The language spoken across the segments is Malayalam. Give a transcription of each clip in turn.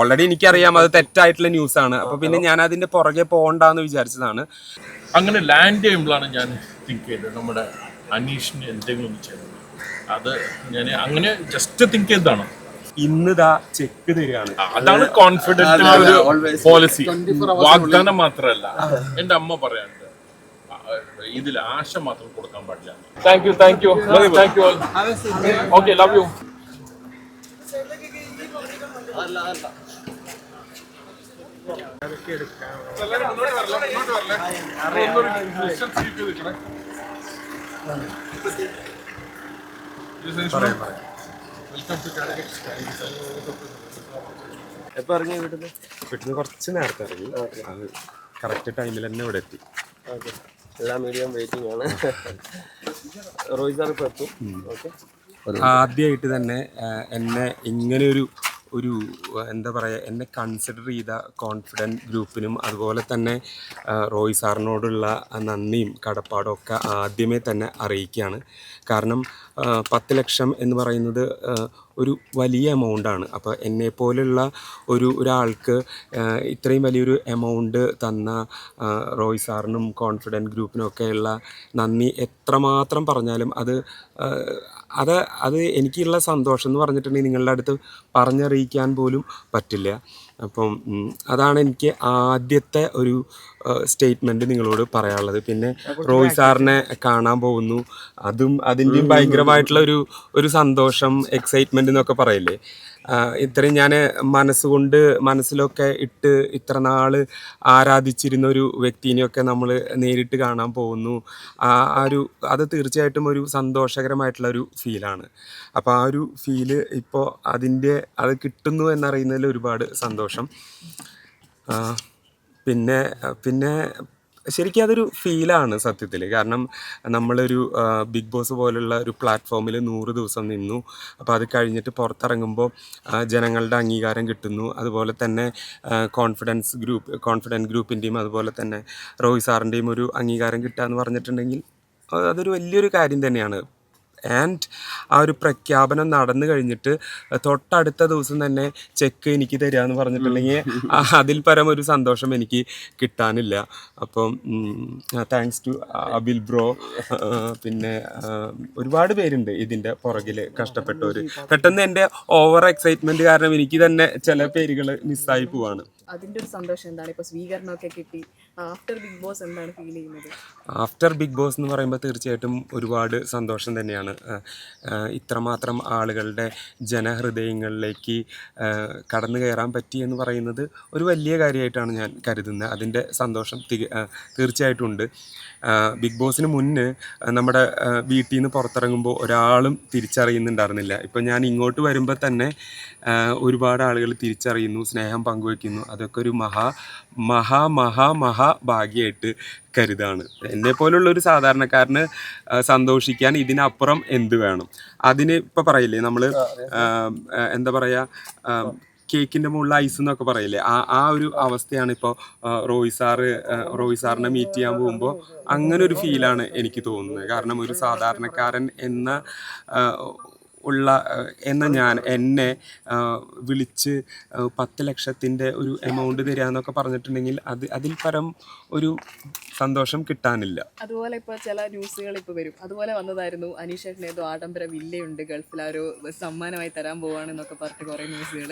ഓൾറെഡി എനിക്കറിയാം അത് തെറ്റായിട്ടുള്ള ന്യൂസാണ്. അപ്പോൾ പിന്നെ ഞാൻ അതിന്റെ പുറകെ പോകണ്ടെന്ന് വിചാരിച്ചതാണ്. അങ്ങനെ ലാൻഡ് ചെയ്യുമ്പോഴാണ് ഞാൻ തിങ്ക് ചെയ്തത് നമ്മുടെ അനീഷിന് എന്തെങ്കിലും ചെയ്യണം. അത് ഞാൻ അങ്ങനെ ജസ്റ്റ് തിങ്ക് ചെയ്തതാണ്. ഇന്നിതാ ചെക്ക് തരികയാണ്. അതാണ് കോൺഫിഡൻസ് ഒരു പോളിസി. വാഗ്ദാനം മാത്രമല്ല, എൻ്റെ അമ്മ പറയാറുണ്ട്, ഇതിൽ ആശ മാത്രം കൊടുക്കാൻ പാടില്ല. Thank you thank you thank you okay, love you. എപ്പോൾ ഇറങ്ങി വീട്ടിൽ കുറച്ച് നേരത്തെ ഇറങ്ങി. അത് കറക്റ്റ് ടൈമിൽ തന്നെ ഇവിടെ എത്തി. എല്ലാ മീഡിയം വെയിറ്റിംഗ് ആണ്. റോയ് സാർ ഇപ്പോൾ എത്തും. ഓക്കെ, ആദ്യമായിട്ട് തന്നെ എന്നെ ഇങ്ങനെ ഒരു എന്താ പറയുക, എന്നെ കൺസിഡർ ചെയ്ത കോൺഫിഡൻറ്റ് ഗ്രൂപ്പിനും അതുപോലെ തന്നെ റോയ് സാറിനോടുള്ള നന്ദിയും കടപ്പാടും ഒക്കെ ആദ്യമേ തന്നെ അറിയിക്കുകയാണ്. കാരണം 10 ലക്ഷം എന്ന് പറയുന്നത് ഒരു വലിയ എമൗണ്ടാണ്. അപ്പോൾ എന്നെപ്പോലുള്ള ഒരാൾക്ക് ഇത്രയും വലിയൊരു എമൗണ്ട് തന്ന റോയ് സാറിനും കോൺഫിഡൻറ്റ് ഗ്രൂപ്പിനും ഒക്കെയുള്ള നന്ദി എത്രമാത്രം പറഞ്ഞാലും അത് എനിക്കുള്ള സന്തോഷം എന്ന് പറഞ്ഞിട്ടുണ്ടെങ്കിൽ നിങ്ങളുടെ അടുത്ത് പറഞ്ഞറിയിക്കാൻ പോലും പറ്റില്ല. അപ്പം അതാണ് എനിക്ക് ആദ്യത്തെ ഒരു സ്റ്റേറ്റ്മെൻറ്റ് നിങ്ങളോട് പറയാനുള്ളത്. പിന്നെ റോയ് സാറിനെ കാണാൻ പോകുന്നു, അതിൻ്റെയും ഭയങ്കരമായിട്ടുള്ള ഒരു സന്തോഷം, എക്സൈറ്റ്മെൻറ്റ് എന്നൊക്കെ പറയില്ലേ, ഇത്രയും ഞാൻ മനസ്സിലൊക്കെ ഇട്ട് ഇത്ര നാൾ ആരാധിച്ചിരുന്ന ഒരു വ്യക്തിനെയൊക്കെ നമ്മൾ നേരിട്ട് കാണാൻ പോകുന്നു. അത് തീർച്ചയായിട്ടും ഒരു സന്തോഷകരമായിട്ടുള്ള ഒരു ഫീലാണ്. അപ്പോൾ ആ ഒരു ഫീല് ഇപ്പോൾ അത് കിട്ടുന്നു എന്നറിയുന്നതിൽ ഒരുപാട് സന്തോഷം. പിന്നെ ശരിക്കും അതൊരു ഫീലാണ് സത്യത്തിൽ. കാരണം നമ്മളൊരു ബിഗ് ബോസ് പോലുള്ള ഒരു പ്ലാറ്റ്ഫോമിൽ 100 ദിവസം നിന്നു. അപ്പോൾ അത് കഴിഞ്ഞിട്ട് പുറത്തിറങ്ങുമ്പോൾ ജനങ്ങളുടെ അംഗീകാരം കിട്ടുന്നു. അതുപോലെ തന്നെ കോൺഫിഡൻറ്റ് ഗ്രൂപ്പിൻ്റെയും അതുപോലെ തന്നെ റോയ് സാറിൻ്റെയും ഒരു അംഗീകാരം കിട്ടുക എന്ന് പറഞ്ഞിട്ടുണ്ടെങ്കിൽ അതൊരു വലിയൊരു കാര്യം തന്നെയാണ്. ആൻഡ് ആ ഒരു പ്രഖ്യാപനം നടന്നു കഴിഞ്ഞിട്ട് തൊട്ടടുത്ത ദിവസം തന്നെ ചെക്ക് എനിക്ക് തരിക എന്ന് പറഞ്ഞിട്ടുണ്ടെങ്കിൽ അതിൽ പരം ഒരു സന്തോഷം എനിക്ക് കിട്ടാനില്ല. അപ്പം താങ്ക്സ് ടു അബിൽ ബ്രോ, പിന്നെ ഒരുപാട് പേരുണ്ട് ഇതിൻ്റെ പുറകിൽ കഷ്ടപ്പെട്ടവർ. പെട്ടെന്ന് എൻ്റെ ഓവർ എക്സൈറ്റ്മെൻറ്റ് കാരണം എനിക്ക് തന്നെ ചില പേരുകൾ മിസ്സായി പോവാണ്. അതിൻ്റെ ഒരു സന്തോഷം എന്താണ്? ഇപ്പോൾ സ്വീകരണമൊക്കെ കിട്ടി, ആഫ്റ്റർ ബിഗ് ബോസ് എന്താണ് ഫീൽ ചെയ്യുന്നത്? ആഫ്റ്റർ ബിഗ് ബോസ് എന്ന് പറയുമ്പോൾ തീർച്ചയായിട്ടും ഒരുപാട് സന്തോഷം തന്നെയാണ്. ഇത്രമാത്രം ആളുകളുടെ ജനഹൃദയങ്ങളിലേക്ക് കടന്നു കയറാൻ പറ്റി എന്ന് പറയുന്നത് ഒരു വലിയ കാര്യമായിട്ടാണ് ഞാൻ കരുതുന്നത്. അതിൻ്റെ സന്തോഷം തീർച്ചയായിട്ടും ഉണ്ട്. ബിഗ് ബോസിന് മുന്നേ നമ്മുടെ വീട്ടിൽ നിന്ന് പുറത്തിറങ്ങുമ്പോൾ ഒരാളും തിരിച്ചറിയുന്നുണ്ടായിരുന്നില്ല. ഇപ്പം ഞാൻ ഇങ്ങോട്ട് വരുമ്പോൾ തന്നെ ഒരുപാട് ആളുകൾ തിരിച്ചറിയുന്നു, സ്നേഹം പങ്കുവയ്ക്കുന്നു. അതൊക്കെ ഒരു മഹാ ഭാഗ്യമായിട്ട് കരുതാണ്. എന്നെപ്പോലുള്ളൊരു സാധാരണക്കാരന് സന്തോഷിക്കാൻ ഇതിനപ്പുറം എന്ത് വേണം? അതിന് ഇപ്പം പറയില്ലേ നമ്മൾ എന്താ പറയുക, കേക്കിൻ്റെ മുകളിൽ ഐസ് എന്നൊക്കെ പറയില്ലേ, ആ ഒരു അവസ്ഥയാണ് ഇപ്പോൾ റോയ് സാറിനെ മീറ്റ് ചെയ്യാൻ പോകുമ്പോൾ അങ്ങനെ ഒരു ഫീലാണ് എനിക്ക് തോന്നുന്നത്. കാരണം ഒരു സാധാരണക്കാരൻ എന്നെ വിളിച്ച് 10 ലക്ഷത്തിൻ്റെ ഒരു എമൗണ്ട് തരിക എന്നൊക്കെ പറഞ്ഞിട്ടുണ്ടെങ്കിൽ അതിൽ പരം ഒരു സന്തോഷം കിട്ടാനില്ല. അതുപോലെ ഇപ്പോൾ ചില ന്യൂസുകൾ ഇപ്പോൾ വരും, അതുപോലെ വന്നതായിരുന്നു അനീഷേട്ടന് ഏതോ ആഡംബര വില്ലയുണ്ട് ഗൾഫിൽ, ആരോ സമ്മാനമായി തരാൻ പോവാണെന്നൊക്കെ പറഞ്ഞിട്ട് കുറേ ന്യൂസുകൾ.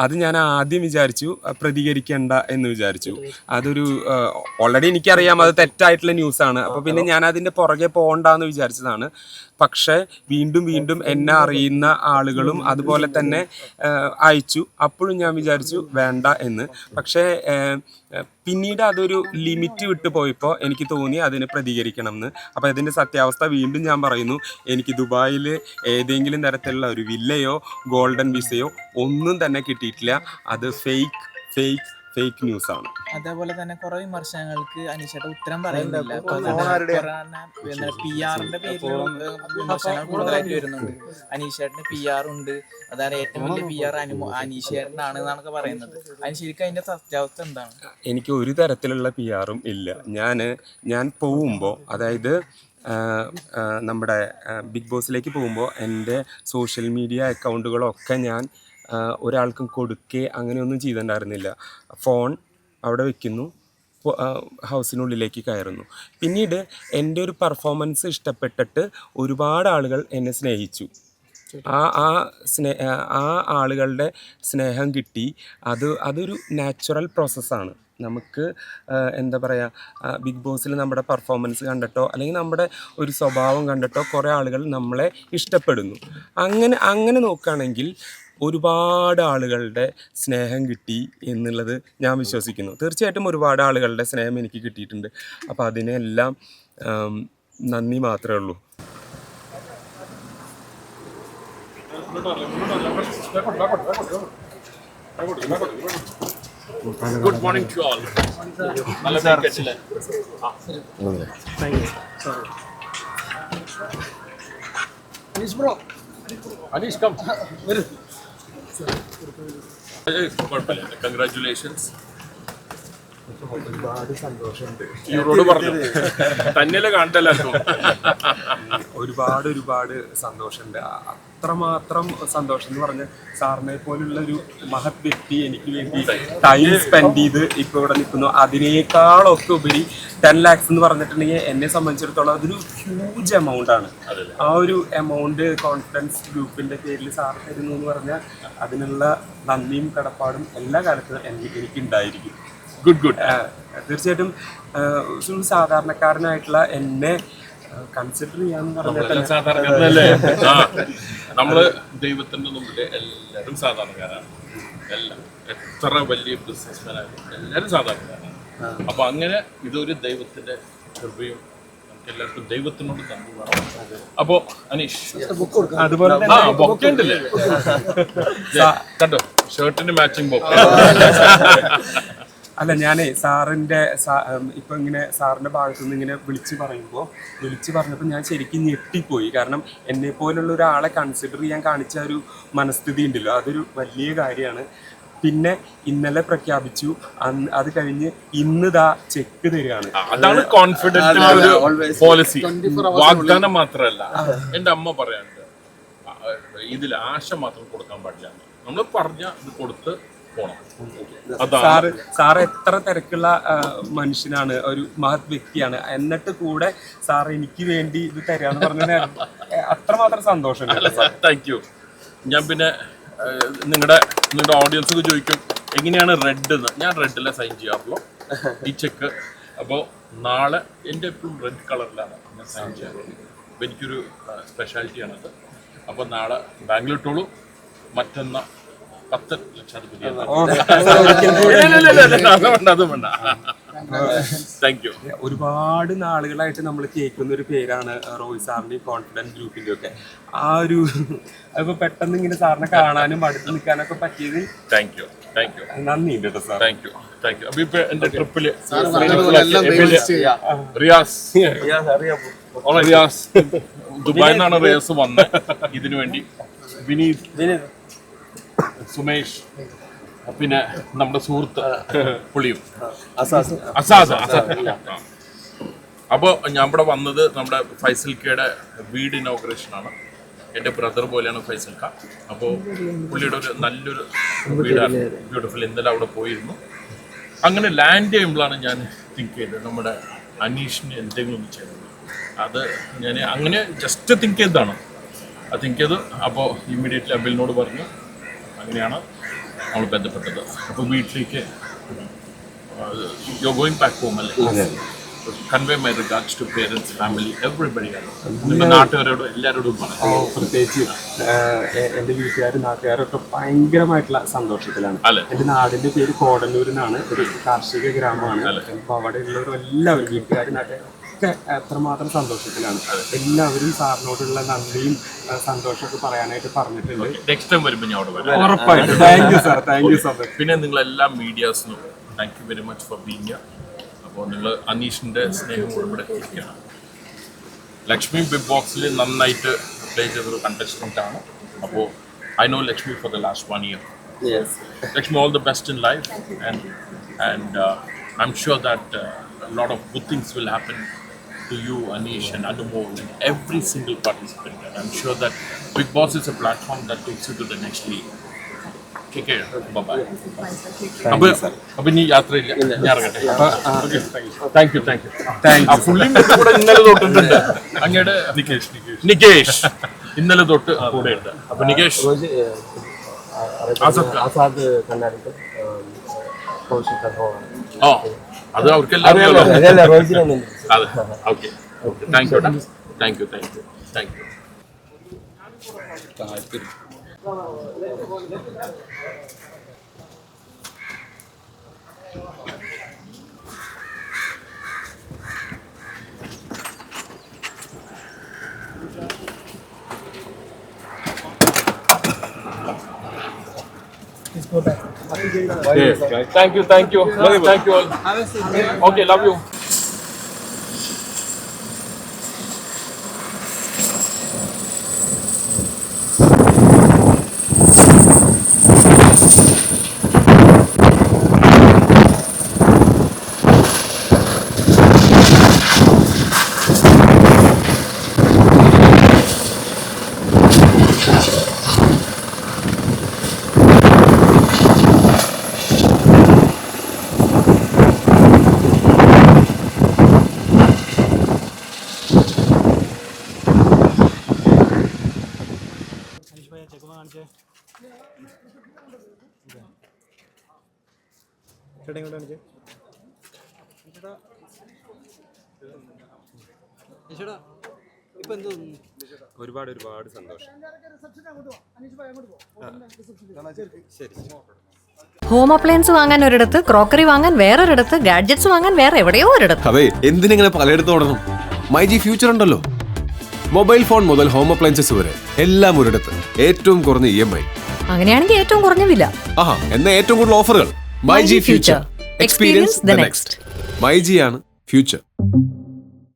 അത് ഞാൻ ആദ്യം വിചാരിച്ചു പ്രതികരിക്കേണ്ട എന്ന് വിചാരിച്ചു. അതൊരു ഓൾറെഡി എനിക്കറിയാം അത് തെറ്റായിട്ടുള്ള ന്യൂസാണ്. അപ്പോൾ പിന്നെ ഞാൻ അതിൻ്റെ പുറകെ പോകണ്ടെന്ന് വിചാരിച്ചതാണ്. പക്ഷേ വീണ്ടും എന്നെ അറിയുന്ന ആളുകളും അതുപോലെ തന്നെ അയച്ചു. അപ്പോഴും ഞാൻ വിചാരിച്ചു വേണ്ട എന്ന്. പക്ഷേ പിന്നീട് അതൊരു ലിമിറ്റ് വിട്ടു പോയപ്പോൾ എനിക്ക് തോന്നി അതിന് പ്രതികരിക്കണം എന്ന്. അപ്പോൾ ഇതിൻ്റെ സത്യാവസ്ഥ വീണ്ടും ഞാൻ പറയുന്നു, എനിക്ക് ദുബായിൽ ഏതെങ്കിലും തരത്തിലുള്ള ഒരു വില്ലയോ ഗോൾഡൻ വിസയോ ഒന്നും തന്നെ കിട്ടിയിട്ടില്ല. അത് ഫേക്ക് ന്യൂസാണ്. അതേപോലെ തന്നെ കുറെ വിമർശനങ്ങൾക്ക് അനീഷേട്ട ഉത്തരം പറയുന്നില്ല. PR-ന്റെ പേരിലും വിമർശനങ്ങൾ കൂടുതലായിട്ട് വരുന്നുണ്ട്. അനീഷേട്ടന് PR ഉണ്ട്, അതായത് ഏറ്റവും വലിയ PR അനീഷേട്ടനാണ് എന്നാണ് പറയുന്നത്. അതിന് ശരിക്കും അതിന്റെ സത്യാവസ്ഥ എന്താണ്? എനിക്ക് ഒരു തരത്തിലുള്ള PR-ഉം ഇല്ല. ഞാൻ പോകുമ്പോൾ, അതായത് നമ്മുടെ ബിഗ് ബോസിലേക്ക് പോകുമ്പോൾ എൻ്റെ സോഷ്യൽ മീഡിയ അക്കൗണ്ടുകളൊക്കെ ഞാൻ ഒരാൾക്കും കൊടുക്കേ അങ്ങനെയൊന്നും ചെയ്തിട്ടുണ്ടായിരുന്നില്ല. ഫോൺ അവിടെ വെക്കുന്നു, ഹൗസിനുള്ളിലേക്ക് കയറുന്നു. പിന്നീട് എൻ്റെ ഒരു പെർഫോമൻസ് ഇഷ്ടപ്പെട്ടിട്ട് ഒരുപാട് ആളുകൾ എന്നെ സ്നേഹിച്ചു. ആ ആളുകളുടെ സ്നേഹം കിട്ടി. അതൊരു നാച്ചുറൽ പ്രോസസ്സാണ്. നമുക്ക് എന്താ പറയുക, ബിഗ് ബോസിൽ നമ്മുടെ പെർഫോമൻസ് കണ്ടിട്ടോ അല്ലെങ്കിൽ നമ്മുടെ ഒരു സ്വഭാവം കണ്ടിട്ടോ കുറേ ആളുകൾ നമ്മളെ ഇഷ്ടപ്പെടുന്നു. അങ്ങനെ നോക്കുകയാണെങ്കിൽ ഒരുപാട് ആളുകളുടെ സ്നേഹം കിട്ടി എന്നുള്ളത് ഞാൻ വിശ്വസിക്കുന്നു. തീർച്ചയായിട്ടും ഒരുപാട് ആളുകളുടെ സ്നേഹം എനിക്ക് കിട്ടിയിട്ടുണ്ട്. അപ്പോൾ അതിനെല്ലാം നന്ദി മാത്രമേ ഉള്ളൂ. Good morning to all. നല്ല കേട്ടില്ലേ? അനീഷ് കം. കുഴപ്പമില്ല, കൺഗ്രാറ്റുലേഷൻസ്. ഒരുപാട് സന്തോഷമുണ്ട്. ഇവരോട് പറഞ്ഞു തന്നെയല്ലേ കാണണ്ടല്ലോ. ഒരുപാട് സന്തോഷമുണ്ട്. അത്രമാത്രം സന്തോഷം എന്ന് പറഞ്ഞാൽ സാറിനെ പോലുള്ള ഒരു മഹത് വ്യക്തി എനിക്ക് വേണ്ടി ടൈം സ്പെൻഡ് ചെയ്ത് ഇപ്പോൾ ഇവിടെ നിൽക്കുന്നു. അതിനേക്കാളൊക്കെ ഉപരി 10 lakhs എന്ന് പറഞ്ഞിട്ടുണ്ടെങ്കിൽ എന്നെ സംബന്ധിച്ചിടത്തോളം അതൊരു ഹ്യൂജ് എമൗണ്ട് ആണ്. ആ ഒരു എമൗണ്ട് കോൺഫിഡൻസ് ഗ്രൂപ്പിന്റെ പേരിൽ സാർ തരുന്നു എന്ന് പറഞ്ഞാൽ അതിനുള്ള നന്ദിയും കടപ്പാടും എല്ലാ കാലത്തും എനിക്ക് ഉണ്ടായിരിക്കും. ഗുഡ്. തീർച്ചയായിട്ടും ഒരു സാധാരണക്കാരനായിട്ടുള്ള എന്നെ കൺസിഡർ ചെയ്യാന്ന് പറഞ്ഞാൽ സാധാരണക്കാരനല്ലേ? നമ്മള് ദൈവത്തിന്റെ മുമ്പിൽ എല്ലാവരും സാധാരണക്കാരാണ്. എല്ലാം എത്ര വലിയ ബിസിനസ്മാനായാലും എല്ലാവരും സാധാരണക്കാരാണ്. അപ്പൊ അങ്ങനെ ഇതൊരു ദൈവത്തിന്റെ കൃപയും നമുക്ക് എല്ലാവർക്കും ദൈവത്തിനോട് നന്ദി വേണം. അപ്പോ അനീഷ് അതുപോലെ ബൊക്കെ ഉണ്ടല്ലേ? കണ്ടോ, ഷർട്ടിന് മാച്ചിങ് ബൊക്കെ. അല്ല, ഞാനേ സാറിൻ്റെ ഇപ്പം ഇങ്ങനെ സാറിൻ്റെ ഭാഗത്തു നിന്ന് ഇങ്ങനെ വിളിച്ച് പറഞ്ഞപ്പോൾ ഞാൻ ശരിക്കും ഞെട്ടിപ്പോയി. കാരണം എന്നെപ്പോലുള്ള ഒരാളെ കൺസിഡർ ചെയ്യാൻ കാണിച്ച ഒരു മനസ്ഥിതി ഉണ്ടല്ലോ, അതൊരു വലിയ കാര്യമാണ്. പിന്നെ ഇന്നലെ പ്രഖ്യാപിച്ചു, അത് കഴിഞ്ഞ് ഇന്ന് ചെക്ക് തരികയാണ്. അതാണ് കോൺഫിഡൻസിന്റെ ഒരു പോളിസി. വാഗ്ദാനം മാത്രമല്ല, എൻ്റെ അമ്മ പറയാറുണ്ട്, ഇതിൽ ആശ മാത്രം കൊടുക്കാൻ പാടില്ല. നമ്മൾ പറഞ്ഞ ഇത് കൊടുത്ത് പോണം. സാറ് എത്ര തിരക്കുള്ള മനുഷ്യനാണ്, ഒരു മഹത് വ്യക്തിയാണ്. എന്നിട്ട് കൂടെ സാർ എനിക്ക് വേണ്ടി ഇത് തരാന്ന് പറഞ്ഞ അത്രമാത്രം സന്തോഷമുണ്ട്. Thank you. ഞാൻ പിന്നെ നിങ്ങളുടെ ഓഡിയൻസ് ഒക്കെ ചോദിക്കും എങ്ങനെയാണ് റെഡ് എന്ന്. ഞാൻ റെഡിലെ സൈൻ ചെയ്യാറുള്ളൂ ഈ ചെക്ക്. അപ്പോൾ നാളെ എൻ്റെ എപ്പോഴും റെഡ് കളറിലാണ് ഞാൻ സൈൻ ചെയ്യാറുള്ളത്. അപ്പോൾ എനിക്കൊരു സ്പെഷ്യാലിറ്റിയാണത്. അപ്പോൾ നാളെ ബാങ്കിലിട്ടോളൂ. മറ്റന്നാൾ 10 ലക്ഷാധിപതിയാണ്. അത് വേണ്ട. Thank you. ഒരുപാട് നാളുകളായിട്ട് നമ്മൾ കേൾക്കുന്ന ഒരു പേരാണ് റോയ് സാറിന്റെയും കോൺഫിഡൻസ് ഗ്രൂപ്പിന്റെ ഒക്കെ. ആ ഒരു അതിപ്പോ പെട്ടെന്ന് ഇങ്ങനെ സാറിനെ കാണാനും അടുത്ത് നിൽക്കാനൊക്കെ പറ്റിയത് നന്ദിയുണ്ട് കേട്ടോ സാർ. Thank U. അപ്പൊ ഇപ്പൊ എന്റെ ട്രിപ്പില് റിയാസ് ദുബായിൽ നിന്നാണ് റിയാസ് വന്നത് ഇതിനു വേണ്ടി. വിനീത്, സുമേഷ്, പിന്നെ നമ്മുടെ സുഹൃത്ത് പുളിയും അസാദ്. അപ്പോൾ ഞാൻ ഇവിടെ വന്നത് നമ്മുടെ ഫൈസൽക്കയുടെ വീട് ഇനോഗ്രേഷൻ ആണ്. എൻ്റെ ബ്രദർ പോലെയാണ് ഫൈസൽക്ക. അപ്പോൾ പുള്ളിയുടെ ഒരു നല്ലൊരു വീടാണ്, ബ്യൂട്ടിഫുൾ. ഇന്നലെ അവിടെ പോയിരുന്നു. അങ്ങനെ ലാൻഡ് ചെയ്യുമ്പോഴാണ് ഞാൻ തിങ്ക് ചെയ്തത് നമ്മുടെ അനീഷിന് എന്തെങ്കിലും ഒന്ന് ചെയ്യുന്നത്. അത് ഞാൻ അങ്ങനെ ജസ്റ്റ് തിങ്ക് ചെയ്തതാണ്. അത് തിങ്ക് ചെയ്ത് അപ്പോൾ ഇമ്മീഡിയറ്റ്ലി അബിലിനോട് പറഞ്ഞു. അങ്ങനെയാണ് നമ്മൾ ബന്ധപ്പെട്ടത്. അപ്പോൾ വീട്ടിലേക്ക് യു ഗോയിങ് ബാക്ക് ഹോം അല്ലേ? Convey my regards to parents, family, everybody. നാട്ടുകാരോടും എല്ലാവരോടും പറഞ്ഞു. പ്രത്യേകിച്ച് എൻ്റെ വീട്ടുകാരും നാട്ടുകാരൊക്കെ ഭയങ്കരമായിട്ടുള്ള സന്തോഷത്തിലാണ്. എൻ്റെ നാടിൻ്റെ പേര് കോടന്നൂർ എന്നാണ്, ഒരു കാർഷിക ഗ്രാമമാണ്. അപ്പോൾ അവിടെ ഉള്ളവരും എല്ലാവരും വീട്ടുകാരും നാട്ടുകാരും ഒക്കെ എത്രമാത്രം സന്തോഷത്തിലാണ്. എല്ലാവരും സാറിനോടുള്ള നന്ദിയും സന്തോഷമൊക്കെ പറയാനായിട്ട് പറഞ്ഞിട്ടുണ്ട്. നെക്സ്റ്റ് ടൈം വരുമ്പോൾ ഞാൻ അവിടെ വരാം. ഉറപ്പായിട്ടും. Thank you sir, thank you so much. പിന്നെ നിങ്ങളെല്ലാ മീഡിയാസിനും thank you very much for being here. അപ്പോൾ നിങ്ങൾ അനീഷിൻ്റെ സ്നേഹം ഇവിടെ എത്തിക്കുകയാണ്. ലക്ഷ്മി ബിഗ് ബോക്സിൽ നന്നായിട്ട് പ്ലേ ചെയ്തൊരു കണ്ടസ്റ്റൻ്റ് ആണ്. അപ്പോൾ I know Lakshmi for the last 1 year. Lakshmi, all the best in life and I am sure that a lot of good things will happen to you, Anish and Anumol and every single participant. And I'm sure that Big Boss is a platform that takes you to the next league. അപ്പൊ ഇനി യാത്രയില്ല, ഞാൻ ഇറങ്ങട്ടെ. Thank you. പുള്ളിയും കൂടെ ഇന്നലെ തൊട്ടിട്ടുണ്ട്. അങ്ങയുടെ നികേഷ് ഇന്നലെ തൊട്ട് കൂടെ ഉണ്ട്. അപ്പൊ നികേഷ് ആസാദ് കണ്ണാടിക്ക് ഓ അത് അവർക്കെല്ലാം അറിയാലോ. അതെ, okay. Thank you. Thank you all. Okay, love you. ഒരുപാട് സന്തോഷം. ശരി. ഹോം അപ്ലയൻസ് വാങ്ങാൻ ഒരിടത്ത്, ക്രോക്കറി വാങ്ങാൻ വേറൊരിടത്ത്, ഗാഡ്ജറ്റ്സ് വാങ്ങാൻ വേറെ എവിടെയോ ഒരിടത്ത്. അതെ, എന്തിനിങ്ങനെ പലയിടത്തും ഓടണം? മൈജി ഫ്യൂച്ചർ ഉണ്ടല്ലോ. മൊബൈൽ ഫോൺ മുതൽ ഹോം അപ്ലയൻസസ് വരെ എല്ലാം ഒരിടത്ത്. ഏറ്റവും കുറഞ്ഞ EMI. അങ്ങനെയാണെങ്കിൽ ഏറ്റവും കുറഞ്ഞ വില. ആഹാ, എന്നാ ഏറ്റവും കൂടുതൽ ഓഫറുകൾ. MyG future. Experience the next. MyG ആണ് ഫ്യൂച്ചർ.